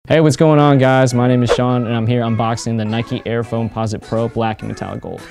Hey, what's going on, guys? My name is Sean and I'm here unboxing the Nike Air Foamposite Pro Black and Metallic Gold.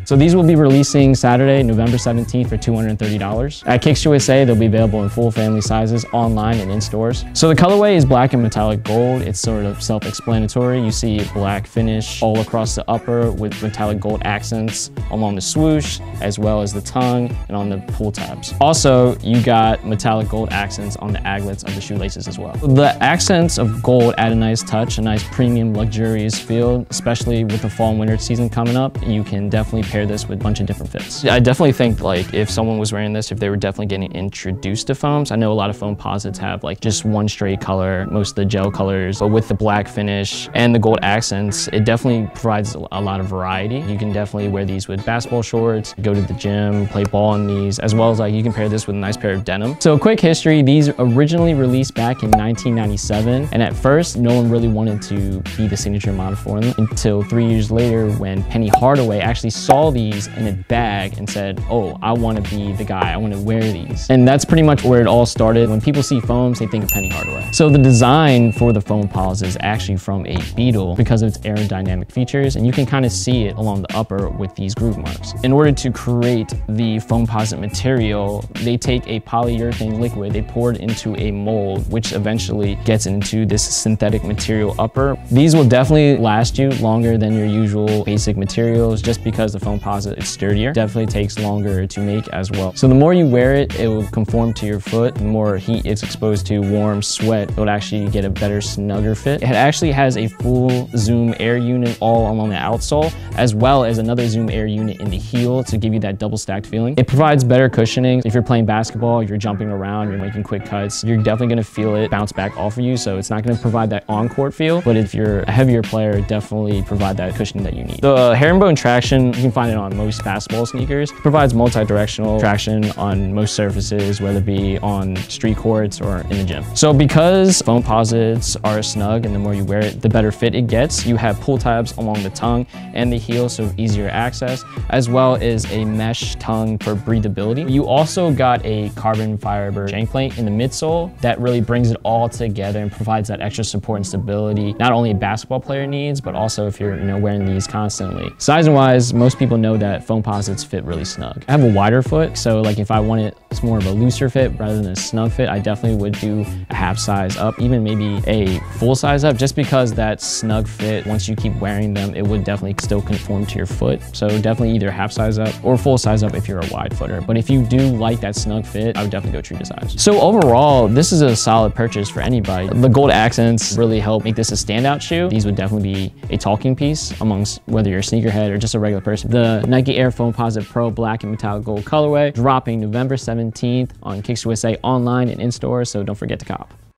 So these will be releasing Saturday, November 17th for $230. At KicksUSA, they'll be available in full family sizes, online and in stores. So the colorway is black and metallic gold. It's sort of self-explanatory. You see black finish all across the upper with metallic gold accents along the swoosh, as well as the tongue and on the pull tabs. Also, you got metallic gold accents on the aglets of the shoelaces as well. The accents of gold add a nice touch, a nice premium luxurious feel, especially with the fall and winter season coming up. You can definitely pair this with a bunch of different fits. I definitely think like if someone was wearing this, if they were definitely getting introduced to foams, I know a lot of Foamposites have like just one straight color, most of the gel colors, but with the black finish and the gold accents, it definitely provides a lot of variety. You can definitely wear these with basketball shorts, go to the gym, play ball in these, as well as like you can pair this with a nice pair of denim. So a quick history, these originally released back in 1997, and at first no one really wanted to be the signature model for them until 3 years later when Penny Hardaway actually saw these in a bag and said, oh, I want to be the guy, I want to wear these. And that's pretty much where it all started. When people see foams, they think of Penny Hardaway. So the design for the Foamposite is actually from a Beetle because of its aerodynamic features, and you can kind of see it along the upper with these groove marks. In order to create the Foamposite material, they take a polyurethane liquid, they pour it into a mold, which eventually gets into this synthetic material upper. These will definitely last you longer than your usual basic materials just because the Foamposite is sturdier. Definitely takes longer to make as well. So the more you wear it, it will conform to your foot. The more heat it's exposed to, warm, sweat, it would actually get a better, snugger fit. It actually has a full zoom air unit all along the outsole, as well as another zoom air unit in the heel to give you that double stacked feeling. It provides better cushioning. If you're playing basketball, you're jumping around, you're making quick cuts, you're definitely gonna feel it bounce back off of you. So it's not gonna provide that on-court feel, but if you're a heavier player, definitely provide that cushioning that you need. The herringbone traction, you can find it on most basketball sneakers. It provides multi-directional traction on most surfaces, whether it be on street courts or in the gym. So because Foamposites are snug and the more you wear it, the better fit it gets, you have pull tabs along the tongue and the heel, so easier access, as well as a mesh tongue for breathability. You also got a carbon fiber shank plate in the midsole that really brings it all together and provides that extra support and stability not only a basketball player needs, but also if you're wearing these constantly. Sizing wise, most people know that Foamposites fit really snug. I have a wider foot, so like if I wanted more of a looser fit rather than a snug fit, I definitely would do a half size up, even maybe a full size up, just because that snug fit, once you keep wearing them, it would definitely still conform to your foot. So definitely either half size up or full size up if you're a wide footer. But if you do like that snug fit, I would definitely go true to size. So overall, this is a solid purchase for anybody. The gold accents really help make this a standout shoe. These would definitely be a talking piece amongst whether you're a sneakerhead or just a regular person. The Nike Air Foamposite Pro Black and Metallic Gold colorway dropping November 17th on KicksUSA online and in stores, so don't forget to cop.